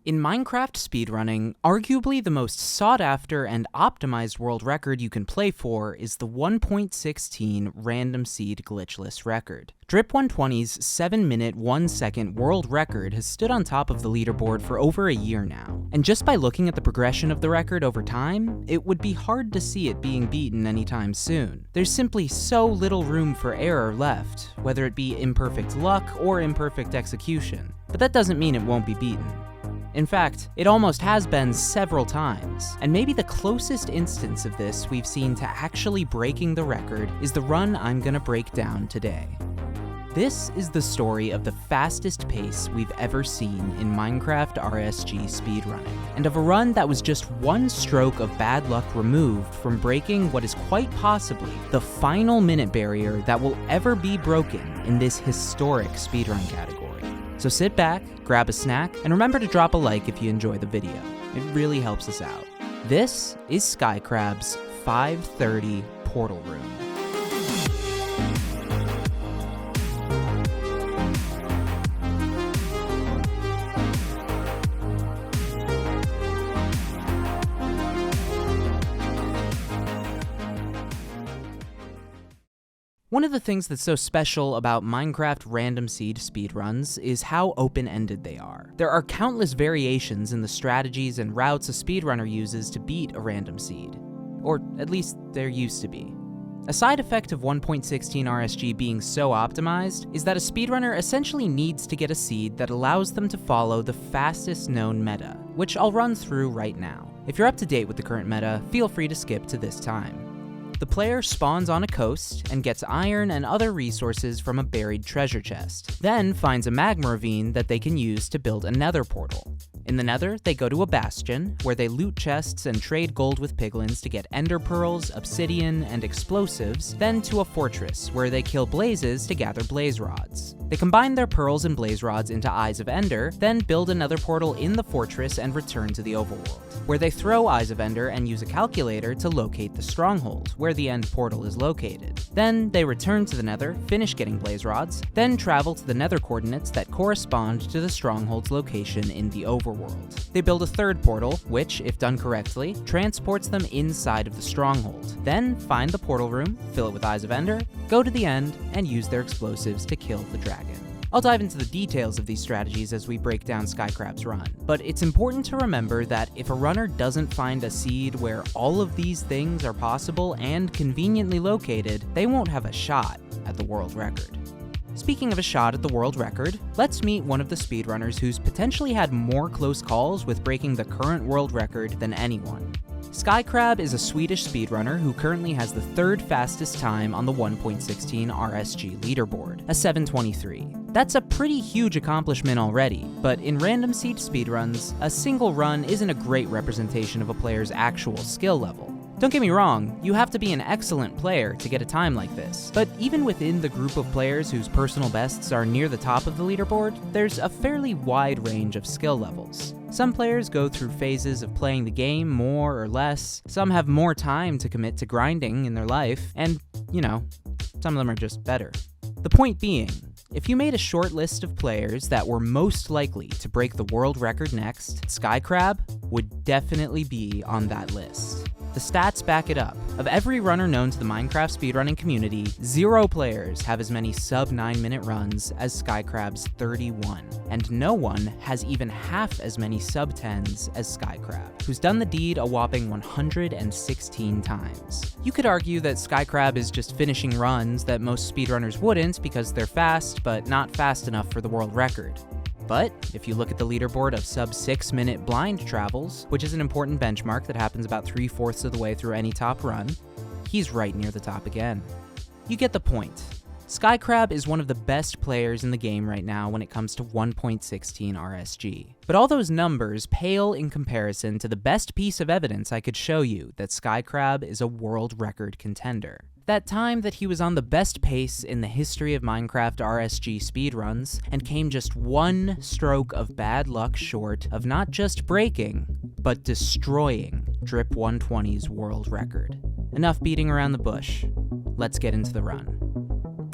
In Minecraft speedrunning, arguably the most sought-after and optimized world record you can play for is the 1.16 random seed glitchless record. Drip120's 7-minute 1-second world record has stood on top of the leaderboard for over a year now, and just by looking at the progression of the record over time, it would be hard to see it being beaten anytime soon. There's simply so little room for error left, whether it be imperfect luck or imperfect execution. But that doesn't mean it won't be beaten. In fact, it almost has been several times, and maybe the closest instance of this we've seen to actually breaking the record is the run I'm gonna break down today. This is the story of the fastest pace we've ever seen in Minecraft RSG speedrunning, and of a run that was just one stroke of bad luck removed from breaking what is quite possibly the final minute barrier that will ever be broken in this historic speedrun category. So sit back, grab a snack, and remember to drop a like if you enjoy the video. It really helps us out. This is Skycrab's 5:30 Portal Room. One of the things that's so special about Minecraft random seed speedruns is how open-ended they are. There are countless variations in the strategies and routes a speedrunner uses to beat a random seed. Or at least there used to be. A side effect of 1.16 RSG being so optimized is that a speedrunner essentially needs to get a seed that allows them to follow the fastest known meta, which I'll run through right now. If you're up to date with the current meta, feel free to skip to this time. The player spawns on a coast and gets iron and other resources from a buried treasure chest, then finds a magma ravine that they can use to build a nether portal. In the nether, they go to a bastion, where they loot chests and trade gold with piglins to get ender pearls, obsidian, and explosives, then to a fortress, where they kill blazes to gather blaze rods. They combine their pearls and blaze rods into Eyes of Ender, then build another portal in the fortress and return to the overworld, where they throw Eyes of Ender and use a calculator to locate the stronghold, where the end portal is located. Then they return to the nether, finish getting blaze rods, then travel to the nether coordinates that correspond to the stronghold's location in the overworld. They build a third portal, which, if done correctly, transports them inside of the stronghold. Then find the portal room, fill it with Eyes of Ender, go to the end, and use their explosives to kill the dragon. I'll dive into the details of these strategies as we break down Skycrab's run, but it's important to remember that if a runner doesn't find a seed where all of these things are possible and conveniently located, they won't have a shot at the world record. Speaking of a shot at the world record, let's meet one of the speedrunners who's potentially had more close calls with breaking the current world record than anyone. Skycrab is a Swedish speedrunner who currently has the third fastest time on the 1.16 RSG leaderboard, a 7:23. That's a pretty huge accomplishment already, but in random seed speedruns, a single run isn't a great representation of a player's actual skill level. Don't get me wrong, you have to be an excellent player to get a time like this, but even within the group of players whose personal bests are near the top of the leaderboard, there's a fairly wide range of skill levels. Some players go through phases of playing the game more or less, some have more time to commit to grinding in their life, and, some of them are just better. The point being, if you made a short list of players that were most likely to break the world record next, Skycrab would definitely be on that list. The stats back it up. Of every runner known to the Minecraft speedrunning community, 0 players have as many sub-9-minute runs as Skycrab's 31, and no one has even half as many sub-10s as Skycrab, who's done the deed a whopping 116 times. You could argue that Skycrab is just finishing runs that most speedrunners wouldn't because they're fast, but not fast enough for the world record. But if you look at the leaderboard of sub-6-minute blind travels, which is an important benchmark that happens about 3/4 of the way through any top run, he's right near the top again. You get the point. Skycrab is one of the best players in the game right now when it comes to 1.16 RSG. But all those numbers pale in comparison to the best piece of evidence I could show you that Skycrab is a world record contender. That time that he was on the best pace in the history of Minecraft RSG speedruns, and came just one stroke of bad luck short of not just breaking, but destroying Drip120's world record. Enough beating around the bush. Let's get into the run.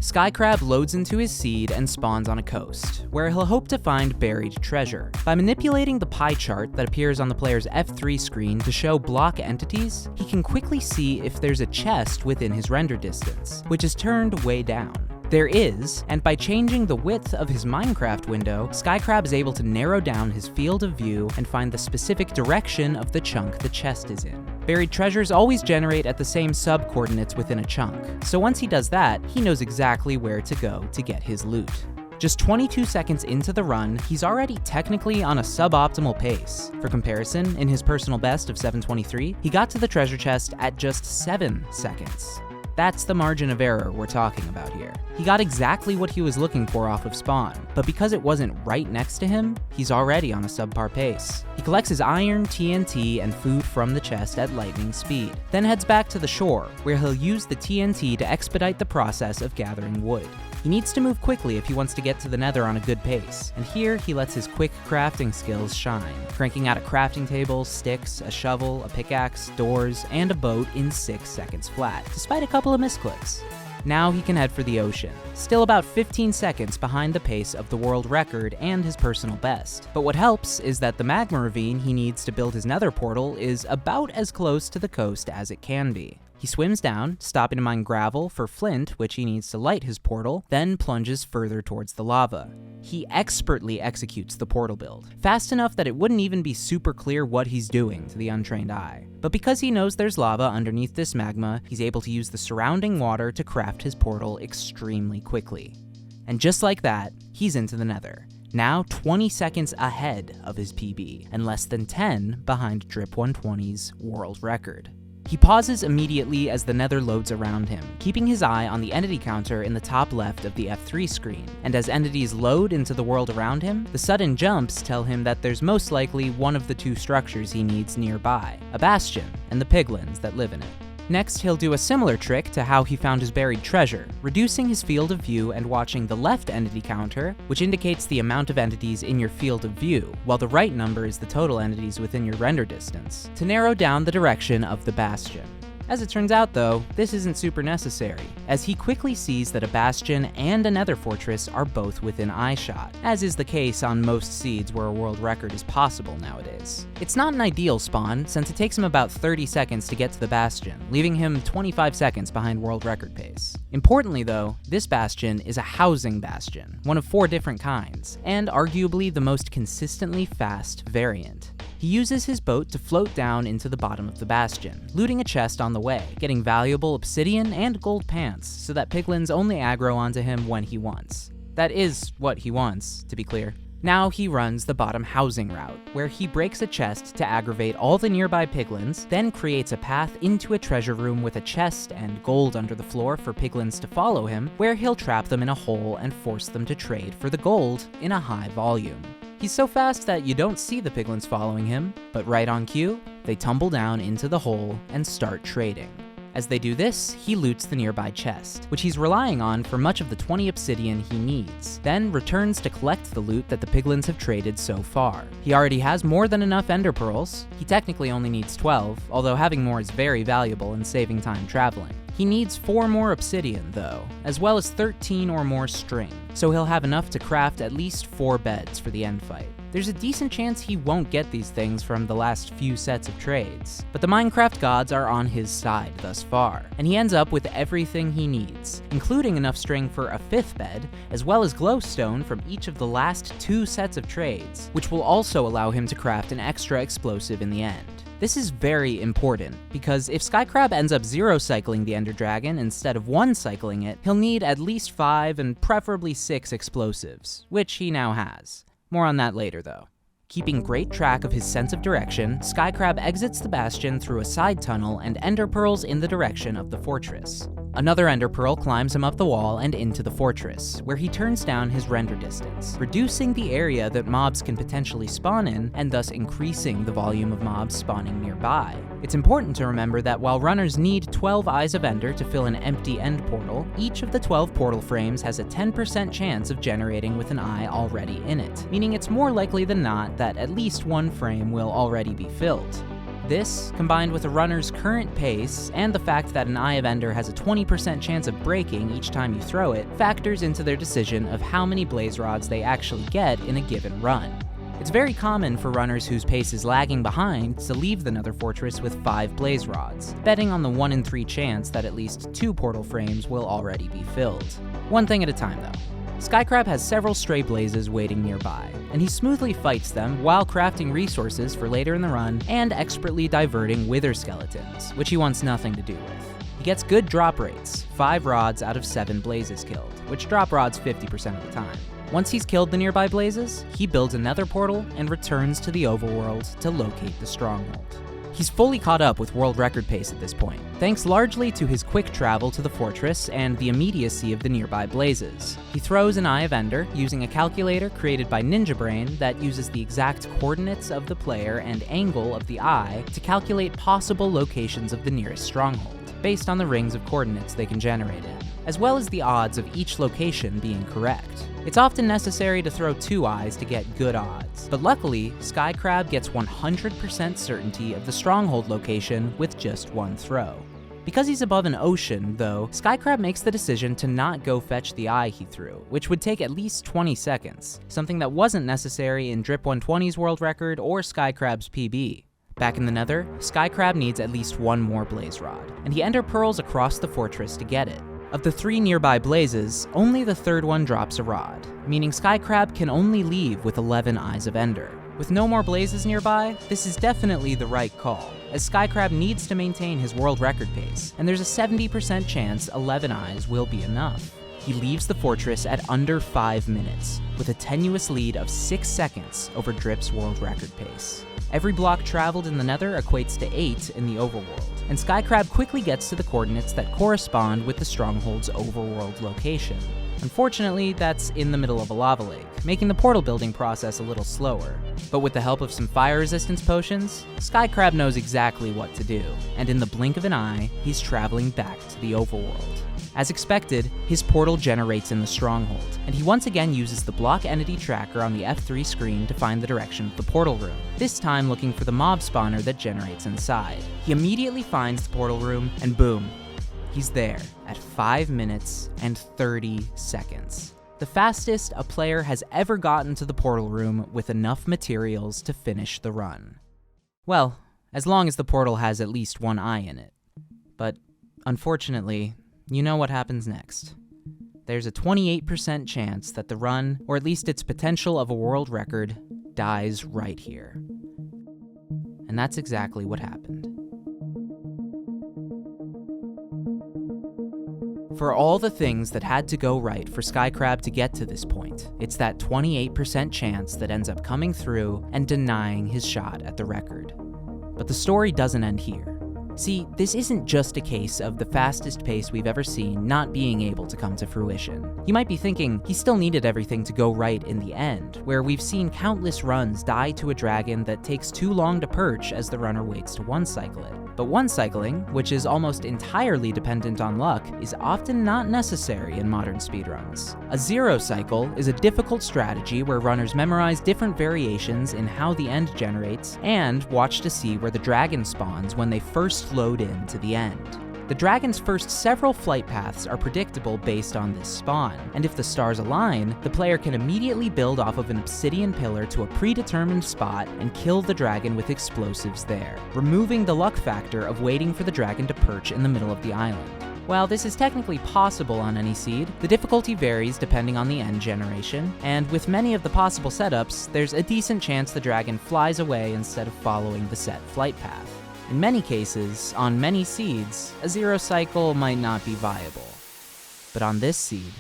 Skycrab loads into his seed and spawns on a coast, where he'll hope to find buried treasure. By manipulating the pie chart that appears on the player's F3 screen to show block entities, he can quickly see if there's a chest within his render distance, which is turned way down. There is, and by changing the width of his Minecraft window, Skycrab is able to narrow down his field of view and find the specific direction of the chunk the chest is in. Buried treasures always generate at the same sub-coordinates within a chunk, so once he does that, he knows exactly where to go to get his loot. Just 22 seconds into the run, he's already technically on a suboptimal pace. For comparison, in his personal best of 7:23, he got to the treasure chest at just 7 seconds. That's the margin of error we're talking about here. He got exactly what he was looking for off of spawn, but because it wasn't right next to him, he's already on a subpar pace. He collects his iron, TNT, and food from the chest at lightning speed, then heads back to the shore, where he'll use the TNT to expedite the process of gathering wood. He needs to move quickly if he wants to get to the Nether on a good pace, and here he lets his quick crafting skills shine, cranking out a crafting table, sticks, a shovel, a pickaxe, doors, and a boat in 6 seconds flat, despite a couple of misclicks. Now he can head for the ocean, still about 15 seconds behind the pace of the world record and his personal best. But what helps is that the magma ravine he needs to build his Nether portal is about as close to the coast as it can be. He swims down, stopping to mine gravel for flint, which he needs to light his portal, then plunges further towards the lava. He expertly executes the portal build, fast enough that it wouldn't even be super clear what he's doing to the untrained eye. But because he knows there's lava underneath this magma, he's able to use the surrounding water to craft his portal extremely quickly. And just like that, he's into the Nether. Now 20 seconds ahead of his PB, and less than 10 behind Drip 120's world record. He pauses immediately as the Nether loads around him, keeping his eye on the entity counter in the top left of the F3 screen, and as entities load into the world around him, the sudden jumps tell him that there's most likely one of the 2 structures he needs nearby, a bastion, and the piglins that live in it. Next, he'll do a similar trick to how he found his buried treasure, reducing his field of view and watching the left entity counter, which indicates the amount of entities in your field of view, while the right number is the total entities within your render distance, to narrow down the direction of the bastion. As it turns out though, this isn't super necessary, as he quickly sees that a bastion and a nether fortress are both within eyeshot, as is the case on most seeds where a world record is possible nowadays. It's not an ideal spawn, since it takes him about 30 seconds to get to the bastion, leaving him 25 seconds behind world record pace. Importantly though, this bastion is a housing bastion, one of 4 different kinds, and arguably the most consistently fast variant. He uses his boat to float down into the bottom of the bastion, looting a chest on the way, getting valuable obsidian and gold pants so that piglins only aggro onto him when he wants. That is what he wants, to be clear. Now he runs the bottom housing route, where he breaks a chest to aggravate all the nearby piglins, then creates a path into a treasure room with a chest and gold under the floor for piglins to follow him, where he'll trap them in a hole and force them to trade for the gold in a high volume. He's so fast that you don't see the piglins following him, but right on cue, they tumble down into the hole and start trading. As they do this, he loots the nearby chest, which he's relying on for much of the 20 obsidian he needs, then returns to collect the loot that the piglins have traded so far. He already has more than enough ender pearls. He technically only needs 12, although having more is very valuable in saving time traveling. He needs 4 more obsidian though, as well as 13 or more string, so he'll have enough to craft at least 4 beds for the end fight. There's a decent chance he won't get these things from the last few sets of trades, but the Minecraft gods are on his side thus far, and he ends up with everything he needs, including enough string for a 5th bed, as well as glowstone from each of the last 2 sets of trades, which will also allow him to craft an extra explosive in the end. This is very important, because if Skycrab ends up 0 cycling the Ender Dragon instead of 1 cycling it, he'll need at least 5 and preferably 6 explosives, which he now has. More on that later though. Keeping great track of his sense of direction, Skycrab exits the bastion through a side tunnel and ender pearls in the direction of the fortress. Another ender pearl climbs him up the wall and into the fortress, where he turns down his render distance, reducing the area that mobs can potentially spawn in, and thus increasing the volume of mobs spawning nearby. It's important to remember that while runners need 12 Eyes of Ender to fill an empty end portal, each of the 12 portal frames has a 10% chance of generating with an eye already in it, meaning it's more likely than not that at least 1 frame will already be filled. This, combined with a runner's current pace and the fact that an Eye of Ender has a 20% chance of breaking each time you throw it, factors into their decision of how many blaze rods they actually get in a given run. It's very common for runners whose pace is lagging behind to leave the Nether Fortress with 5 blaze rods, betting on the 1 in 3 chance that at least 2 portal frames will already be filled. One thing at a time though. Skycrab has several stray blazes waiting nearby, and he smoothly fights them while crafting resources for later in the run and expertly diverting wither skeletons, which he wants nothing to do with. He gets good drop rates, 5 rods out of 7 blazes killed, which drop rods 50% of the time. Once he's killed the nearby blazes, he builds a nether portal and returns to the overworld to locate the stronghold. He's fully caught up with world record pace at this point, thanks largely to his quick travel to the fortress and the immediacy of the nearby blazes. He throws an Eye of Ender using a calculator created by Ninja Brain that uses the exact coordinates of the player and angle of the eye to calculate possible locations of the nearest stronghold, based on the rings of coordinates they can generate in, as well as the odds of each location being correct. It's often necessary to throw 2 eyes to get good odds, but luckily, Skycrab gets 100% certainty of the stronghold location with just 1 throw. Because he's above an ocean, though, Skycrab makes the decision to not go fetch the eye he threw, which would take at least 20 seconds, something that wasn't necessary in Drip 120's world record or Skycrab's PB. Back in the Nether, Skycrab needs at least 1 more blaze rod, and he ender pearls across the fortress to get it. Of the 3 nearby blazes, only the 3rd one drops a rod, meaning Skycrab can only leave with 11 Eyes of Ender. With no more blazes nearby, this is definitely the right call, as Skycrab needs to maintain his world record pace, and there's a 70% chance 11 eyes will be enough. He leaves the fortress at under 5 minutes, with a tenuous lead of 6 seconds over Drip's world record pace. Every block traveled in the Nether equates to 8 in the Overworld, and Skycrab quickly gets to the coordinates that correspond with the Stronghold's Overworld location. Unfortunately, that's in the middle of a lava lake, making the portal building process a little slower. But with the help of some fire resistance potions, Skycrab knows exactly what to do, and in the blink of an eye, he's traveling back to the Overworld. As expected, his portal generates in the Stronghold, and he once again uses the block entity tracker on the F3 screen to find the direction of the portal room, this time looking for the mob spawner that generates inside. He immediately finds the portal room, and boom, he's there at 5 minutes and 30 seconds. The fastest a player has ever gotten to the portal room with enough materials to finish the run. Well, as long as the portal has at least 1 eye in it. But unfortunately, you know what happens next. There's a 28% chance that the run, or at least its potential of a world record, dies right here. And that's exactly what happened. For all the things that had to go right for Skycrab to get to this point, it's that 28% chance that ends up coming through and denying his shot at the record. But the story doesn't end here. See, this isn't just a case of the fastest pace we've ever seen not being able to come to fruition. You might be thinking he still needed everything to go right in the end, where we've seen countless runs die to a dragon that takes too long to perch as the runner waits to one-cycle it. But one-cycling, which is almost entirely dependent on luck, is often not necessary in modern speedruns. A zero cycle is a difficult strategy where runners memorize different variations in how the end generates and watch to see where the dragon spawns when they first load in to the end. The dragon's first several flight paths are predictable based on this spawn, and if the stars align, the player can immediately build off of an obsidian pillar to a predetermined spot and kill the dragon with explosives there, removing the luck factor of waiting for the dragon to perch in the middle of the island. While this is technically possible on any seed, the difficulty varies depending on the end generation, and with many of the possible setups, there's a decent chance the dragon flies away instead of following the set flight path. In many cases, on many seeds, a zero cycle might not be viable. But on this seed,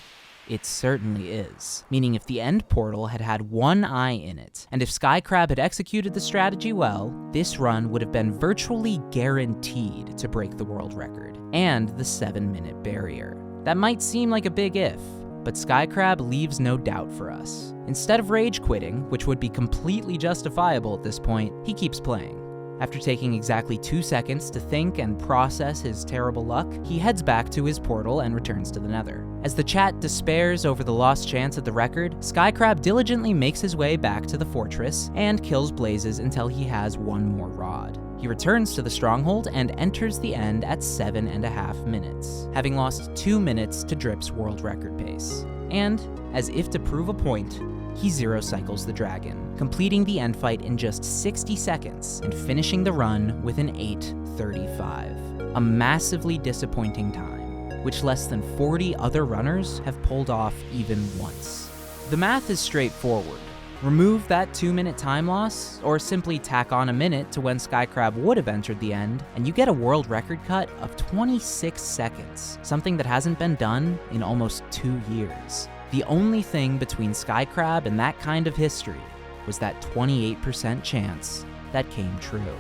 it certainly is. Meaning if the end portal had had 1 eye in it, and if Skycrab had executed the strategy well, this run would have been virtually guaranteed to break the world record, and the 7-minute barrier. That might seem like a big if, but Skycrab leaves no doubt for us. Instead of rage quitting, which would be completely justifiable at this point, he keeps playing. After taking exactly 2 seconds to think and process his terrible luck, he heads back to his portal and returns to the Nether. As the chat despairs over the lost chance at the record, Skycrab diligently makes his way back to the fortress and kills Blazes until he has one more rod. He returns to the stronghold and enters the end at 7.5 minutes, having lost 2 minutes to Drip's world record pace. And, as if to prove a point, he zero cycles the dragon, completing the end fight in just 60 seconds and finishing the run with an 8:35. A massively disappointing time, which less than 40 other runners have pulled off even once. The math is straightforward. Remove that 2-minute time loss, or simply tack on a minute to when Skycrab would have entered the end, and you get a world record cut of 26 seconds, something that hasn't been done in almost 2 years. The only thing between Skycrab and that kind of history was that 28% chance that came true.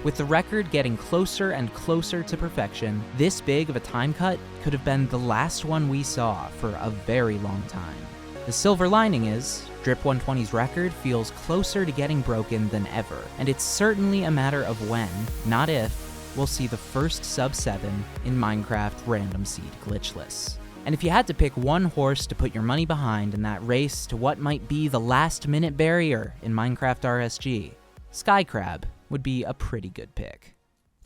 With the record getting closer and closer to perfection, this big of a time cut could have been the last one we saw for a very long time. The silver lining is, Drip 120's record feels closer to getting broken than ever, and it's certainly a matter of when, not if, we'll see the first sub-7 in Minecraft Random Seed Glitchless. And if you had to pick one horse to put your money behind in that race to what might be the last-minute barrier in Minecraft RSG, Skycrab would be a pretty good pick.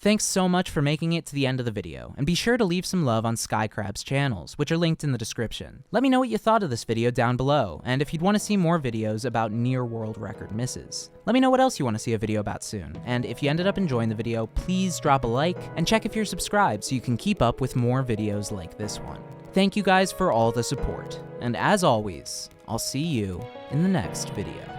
Thanks so much for making it to the end of the video, and be sure to leave some love on Skycrab's channels, which are linked in the description. Let me know what you thought of this video down below, and if you'd want to see more videos about near world record misses. Let me know what else you want to see a video about soon, and if you ended up enjoying the video, please drop a like, and check if you're subscribed so you can keep up with more videos like this one. Thank you guys for all the support, and as always, I'll see you in the next video.